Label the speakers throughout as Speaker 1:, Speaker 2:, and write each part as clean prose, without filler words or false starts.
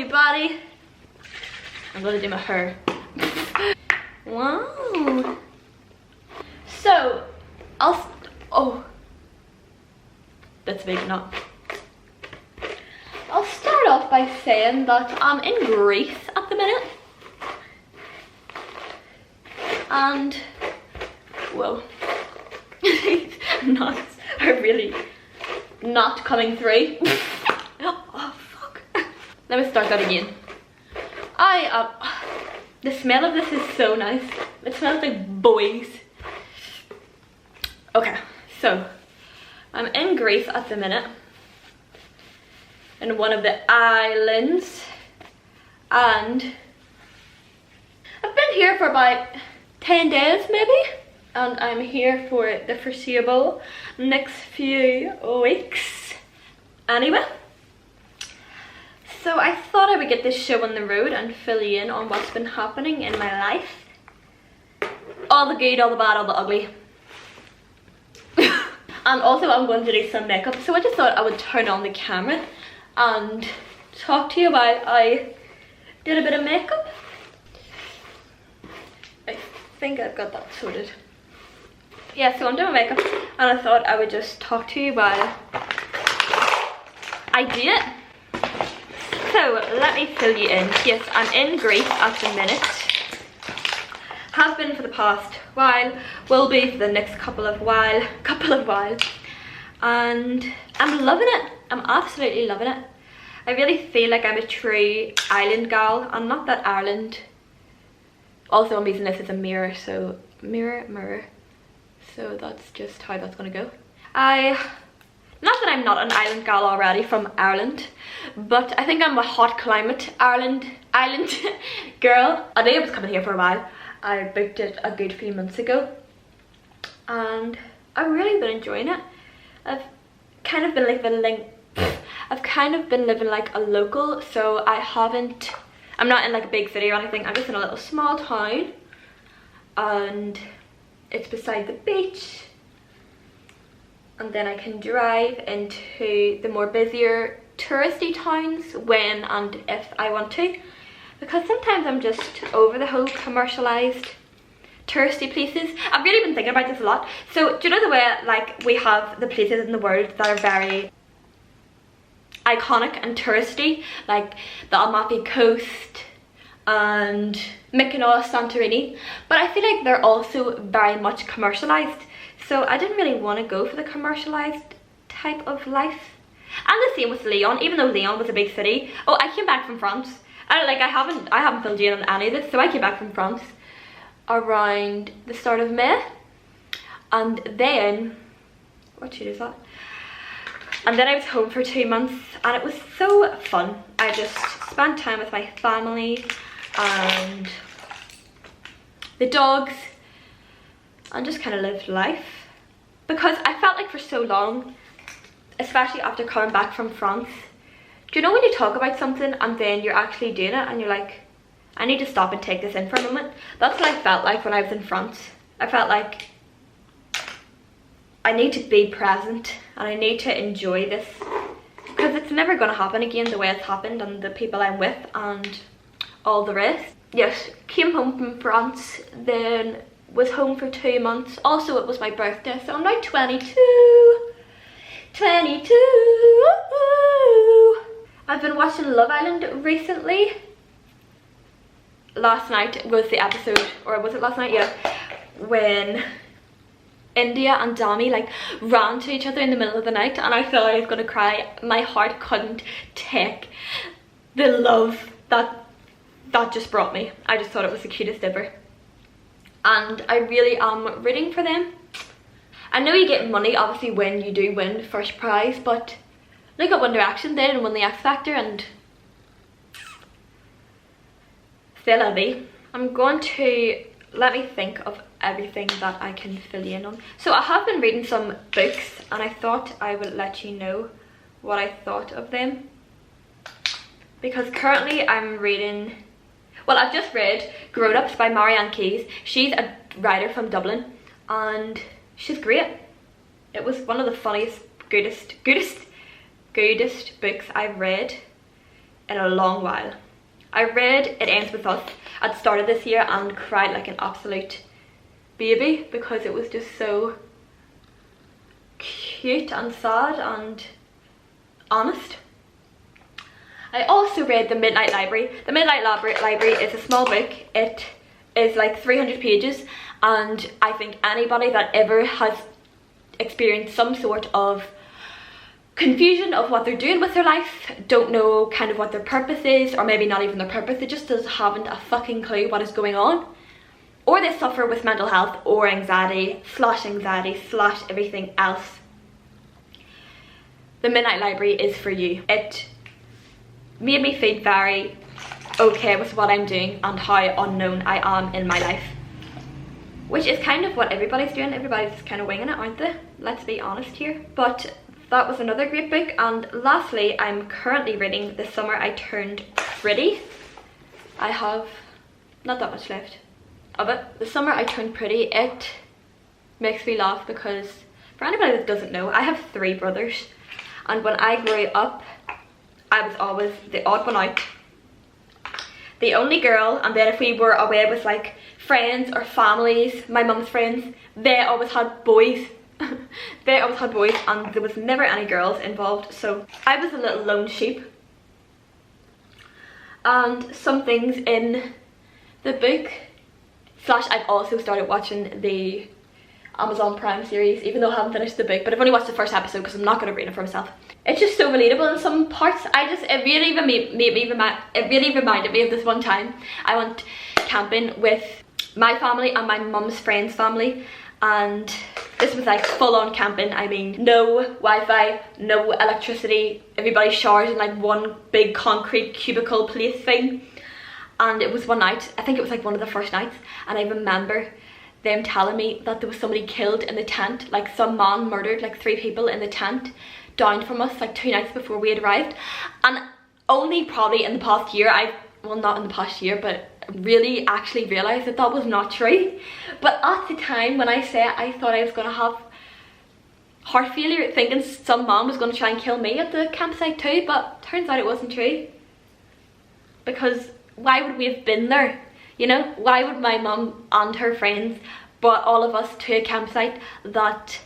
Speaker 1: everybody. I'm gonna do my hair. Wow. So, oh, that's big enough. I'll start off by saying that I'm in Greece at the minute. And, whoa, nuts are really not coming through. Oh, fuck. Let me start that again. The smell of this is so nice. It smells like boys. Okay, so I'm in Greece at the minute, in one of the islands, and I've been here for about 10 days maybe, and I'm here for the foreseeable next few weeks anyway. So I thought I would get this show on the road and fill you in on what's been happening in my life. All the good, all the bad, all the ugly. And also I'm going to do some makeup, so I just thought I would turn on the camera and talk to you while I did a bit of makeup. I think I've got that sorted. Yeah, so I'm doing makeup and I thought I would just talk to you while I do it. So let me fill you in. Yes, I'm in Greece at the minute. Have been for the past while, will be for the next couple of while, and I'm loving it. I'm absolutely loving it. I really feel like I'm a true island gal. I'm not that Ireland. Also, I'm using this as a mirror, so mirror. So that's just how that's gonna go. Not that I'm not an island gal already from Ireland, but I think I'm a hot climate island girl. I knew I was coming here for a while. I booked it a good few months ago and I've really been enjoying it. I've kind of been living like a local, so I'm not in like a big city or anything. I'm just in a little small town and it's beside the beach. And then I can drive into the more busier touristy towns when and if I want to, because sometimes I'm just over the whole commercialized touristy places. I've really been thinking about this a lot. So do you know the way like we have the places in the world that are very iconic and touristy, like the Amalfi Coast and Mykonos, Santorini, but I feel like they're also very much commercialized. So I didn't really want to go for the commercialized type of life. And the same with Lyon, even though Lyon was a big city. Oh, I came back from France. I haven't filled you in on any of this, so I came back from France around the start of May. And then, what shit is that? And then I was home for 2 months and it was so fun. I just spent time with my family and the dogs and just kind of lived life. Because I felt like for so long, especially after coming back from France, do you know when you talk about something and then you're actually doing it and you're like, I need to stop and take this in for a moment? That's what I felt like when I was in France. I felt like I need to be present and I need to enjoy this, because it's never going to happen again the way it's happened and the people I'm with and all the rest. Yes, came home from France, then was home for 2 months. Also, it was my birthday, so I'm now 22. 22. I've been watching Love Island recently. Last night was the episode, or was it last night? Yeah, when India and Dami like ran to each other in the middle of the night, and I thought I was gonna cry. My heart couldn't take the love that just brought me. I just thought it was the cutest ever. And I really am rooting for them. I know you get money obviously when you do win first prize, but look at One Direction, they didn't win the X Factor and c'est la vie. I'm going to let me think of everything that I can fill you in on. So I have been reading some books and I thought I would let you know what I thought of them, because currently I'm reading, well, I've just read Grown Ups by Marianne Keyes. She's a writer from Dublin and she's great. It was one of the funniest, goodest books I've read in a long while. I read It Ends With Us at the start of this year and cried like an absolute baby because it was just so cute and sad and honest. I also read The Midnight Library. The Midnight Library is a small book. It is like 300 pages, and I think anybody that ever has experienced some sort of confusion of what they're doing with their life, don't know kind of what their purpose is, or maybe not even their purpose, they just haven't a fucking clue what is going on, or they suffer with mental health or anxiety slash everything else, The Midnight Library is for you. It made me feel very okay with what I'm doing and how unknown I am in my life, which is kind of what everybody's doing. Everybody's just kind of winging it, aren't they? Let's be honest here. But that was another great book. And lastly, I'm currently reading The Summer I Turned Pretty. I have not that much left of it. The Summer I Turned Pretty, it makes me laugh because, for anybody that doesn't know, I have 3 brothers, and when I grew up I was always the odd one out, the only girl, and then if we were away with like friends or families, my mum's friends, they always had boys. They always had boys and there was never any girls involved, so I was a little lone sheep. And some things in the book, slash I've also started watching the Amazon Prime series, even though I haven't finished the book, but I've only watched the first episode because I'm not going to read it for myself. It's just so relatable in some parts. It really reminded me of this one time I went camping with my family and my mum's friend's family, and this was like full-on camping. I mean, no Wi-Fi, no electricity, everybody showered in like one big concrete cubicle place thing. And it was one night, I think it was like one of the first nights, and I remember them telling me that there was somebody killed in the tent, like some man murdered like 3 people in the tent down from us like 2 nights before we had arrived. And only probably in the past year, well, not in the past year, but really actually realised that that was not true. But at the time when I say it, I thought I was going to have heart failure thinking some man was going to try and kill me at the campsite too, but turns out it wasn't true. Because why would we have been there? You know, why would my mum and her friends brought all of us to a campsite that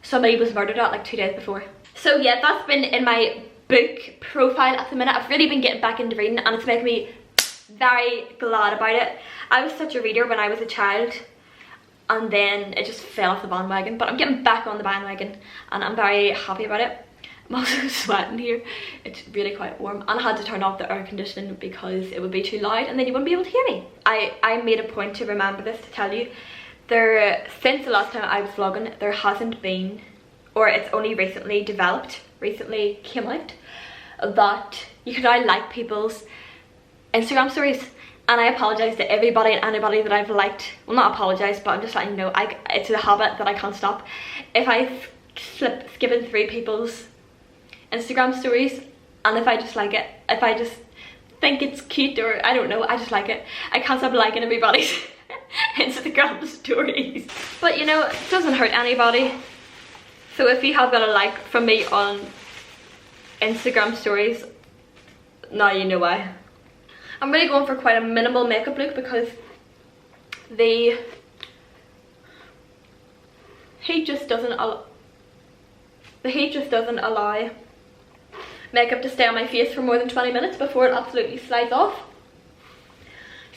Speaker 1: somebody was murdered at like 2 days before? So yeah, that's been in my book profile at the minute. I've really been getting back into reading and it's making me very glad about it. I was such a reader when I was a child and then it just fell off the bandwagon, but I'm getting back on the bandwagon and I'm very happy about it. I'm also sweating here, it's really quite warm, and I had to turn off the air conditioning because it would be too loud and then you wouldn't be able to hear me. I made a point to remember this, to tell you, since the last time I was vlogging, there hasn't been, or it's only recently came out, that you can now like people's Instagram stories. And I apologise to everybody and anybody that I've liked. Well, not apologise, but I'm just letting you know, it's a habit that I can't stop. If I skipping through people's Instagram stories, and if I just like it, if I just think it's cute, or I don't know, I just like it, I can't stop liking everybody's Instagram stories. But you know, it doesn't hurt anybody. So if you have got a like from me on Instagram stories, now you know why. I'm really going for quite a minimal makeup look because the heat just doesn't allow makeup to stay on my face for more than 20 minutes before it absolutely slides off.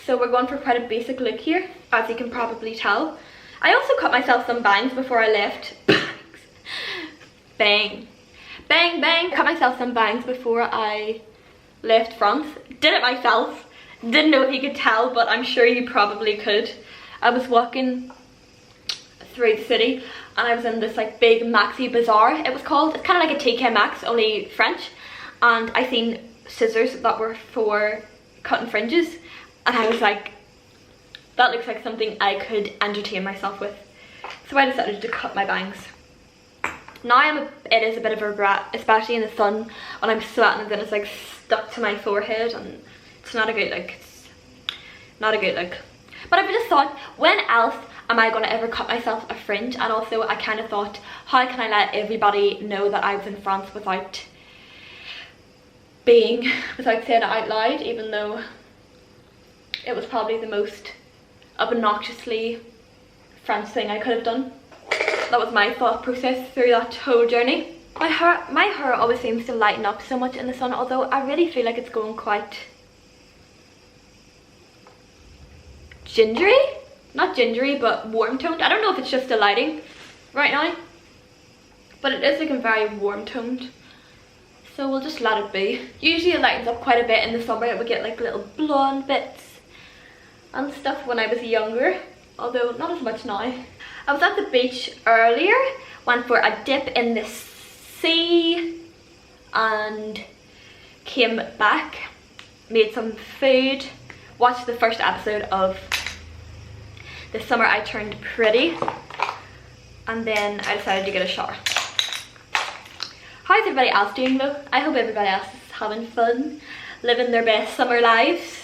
Speaker 1: So we're going for quite a basic look here, as you can probably tell. I also cut myself some bangs before I left. Bang. Bang, bang. Cut myself some bangs before I left France. Did it myself. Didn't know if you could tell, but I'm sure you probably could. I was walking through the city and I was in this like big Maxi bazaar, it was called. It's kind of like a TK Maxx, only French. And I seen scissors that were for cutting fringes. And I was like, that looks like something I could entertain myself with. So I decided to cut my bangs. Now it is a bit of a regret, especially in the sun when I'm sweating and then it's like stuck to my forehead and it's not a good look. It's not a good look. But I've just thought, when else am I going to ever cut myself a fringe? And also I kind of thought, how can I let everybody know that I was in France without being without saying it out loud, even though it was probably the most obnoxiously French thing I could have done. That was my thought process through that whole journey. My hair always seems to lighten up so much in the sun, although I really feel like it's going quite gingery. Not gingery, but warm toned. I don't know if it's just the lighting right now, but it is looking very warm toned. So we'll just let it be. Usually it lightens up quite a bit in the summer. It would get like little blonde bits and stuff when I was younger, although not as much now. I was at the beach earlier, went for a dip in the sea and came back, made some food, watched the first episode of The Summer I Turned Pretty, and then I decided to get a shower. How's everybody else doing though? I hope everybody else is having fun, living their best summer lives.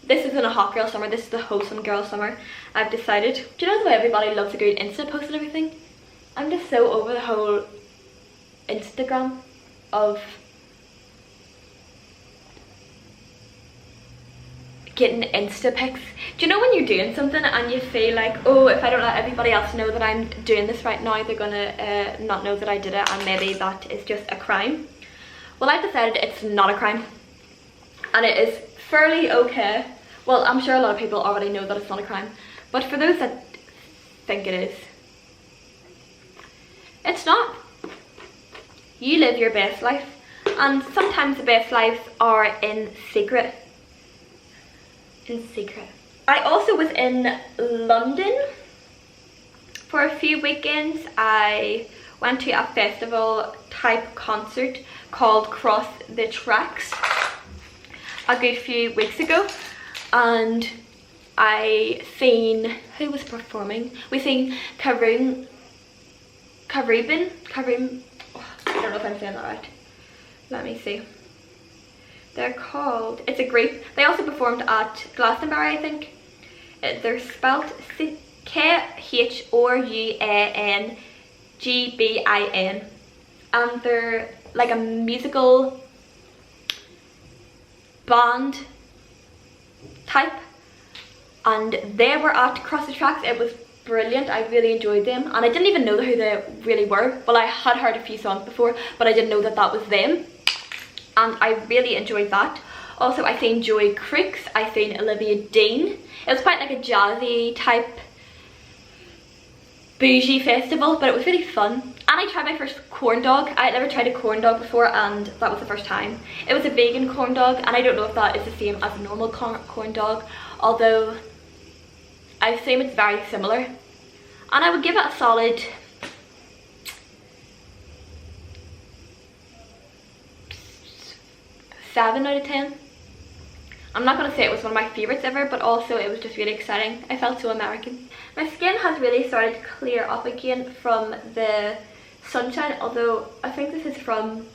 Speaker 1: This isn't a hot girl summer, this is the wholesome girl summer, I've decided. Do you know the way everybody loves a good Insta post and everything? I'm just so over the whole Instagram of getting Insta pics. Do you know when you're doing something and you feel like, oh, if I don't let everybody else know that I'm doing this right now, they're gonna not know that I did it, and maybe that is just a crime? Well, I've decided it's not a crime, and it is fairly okay. Well, I'm sure a lot of people already know that it's not a crime, but for those that think it is, it's not. You live your best life, and sometimes the best lives are in secret. I also was in London for a few weekends. I went to a festival type concert called Cross the Tracks a good few weeks ago, and I seen, who was performing? We seen Karun, I don't know if I'm saying that right. Let me see. They're called, it's a group. They also performed at Glastonbury, I think. They're spelled K-H-R-U-A-N-G-B-I-N. And they're like a musical band type. And they were at Cross the Tracks. It was brilliant. I really enjoyed them. And I didn't even know who they really were. Well, I had heard a few songs before, but I didn't know that that was them. And I really enjoyed that. Also, I seen Joey Crooks, I seen Olivia Dean. It was quite like a jazzy type bougie festival, but it was really fun. And I tried my first corn dog. I had never tried a corn dog before, and that was the first time. It was a vegan corn dog, and I don't know if that is the same as a normal corn dog, although I assume it's very similar. And I would give it a solid 7 out of 10. I'm not going to say it was one of my favourites ever, but also it was just really exciting. I felt so American. My skin has really started to clear up again from the sunshine, although I think this is from,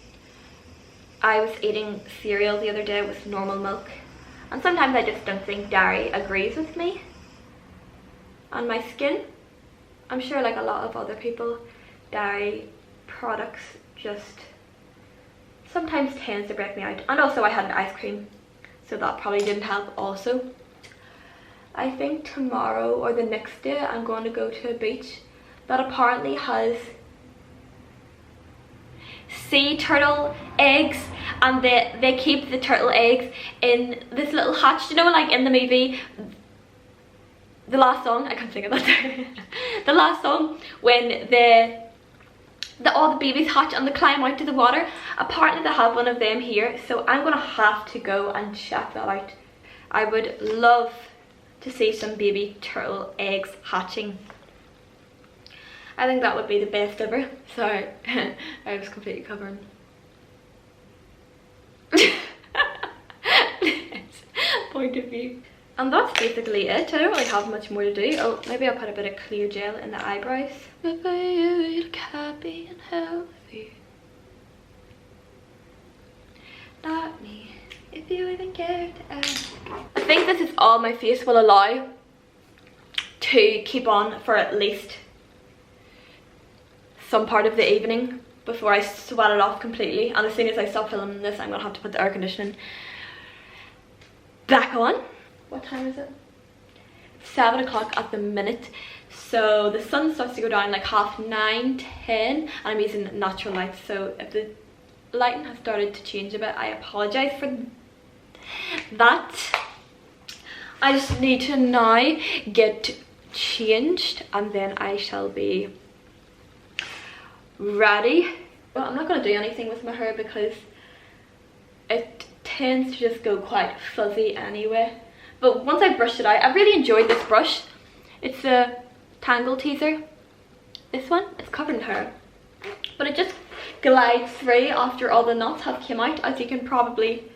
Speaker 1: I was eating cereal the other day with normal milk, and sometimes I just don't think dairy agrees with me and my skin. I'm sure like a lot of other people, dairy products just sometimes tends to break me out. And also I had an ice cream, so that probably didn't help also. I think tomorrow or the next day I'm going to go to a beach that apparently has sea turtle eggs, and they keep the turtle eggs in this little hatch, you know, like in the movie The Last Song. I can't think of that. The Last Song, when all the babies hatch and they climb out to the water. Apparently they have one of them here, so I'm gonna have to go and check that out. I would love to see some baby turtle eggs hatching. I think that would be the best ever. Sorry, I was completely covering. Point of view. And that's basically it. I don't really have much more to do. Oh, maybe I'll put a bit of clear gel in the eyebrows. Maybe you look happy and healthy. Like me, if you even care to ask. I think this is all my face will allow to keep on for at least some part of the evening. before I sweat it off completely, and as soon as I stop filming this I'm gonna have to put the air conditioning back on. What time is it? 7 o'clock at the minute, so the sun starts to go down like 9:30, 10, and I'm using natural light, so if the lighting has started to change a bit, I apologize for that. I just need to now get changed and then I shall be ready. Well, I'm not going to do anything with my hair because it tends to just go quite fuzzy anyway. But once I brush it out, I really enjoyed this brush. It's a Tangle Teaser. This one, it's covered in hair, but it just glides through after all the knots have come out, as you can probably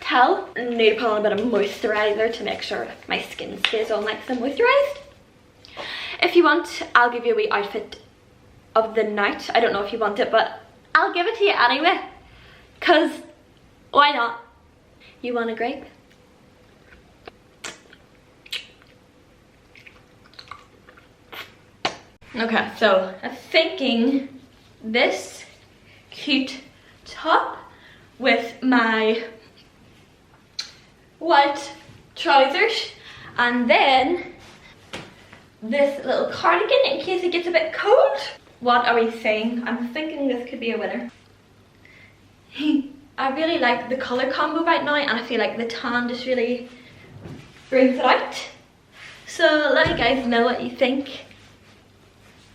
Speaker 1: tell. I need to put on a bit of moisturizer to make sure my skin stays all nice and moisturized. If you want, I'll give you a wee outfit of the night. I don't know if you want it, but I'll give it to you anyway, because why not? You want a grape? Okay, so I'm thinking this cute top with my white trousers, and then this little cardigan in case it gets a bit cold. What are we saying? I'm thinking this could be a winner. I really like the colour combo right now, and I feel like the tan just really brings it out. So let me guys know what you think.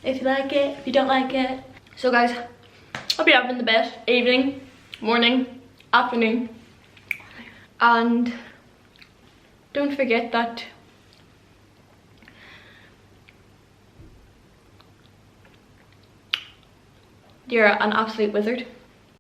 Speaker 1: If you like it, if you don't like it. So guys, hope you're having the best evening, morning, afternoon. And don't forget that you're an absolute wizard.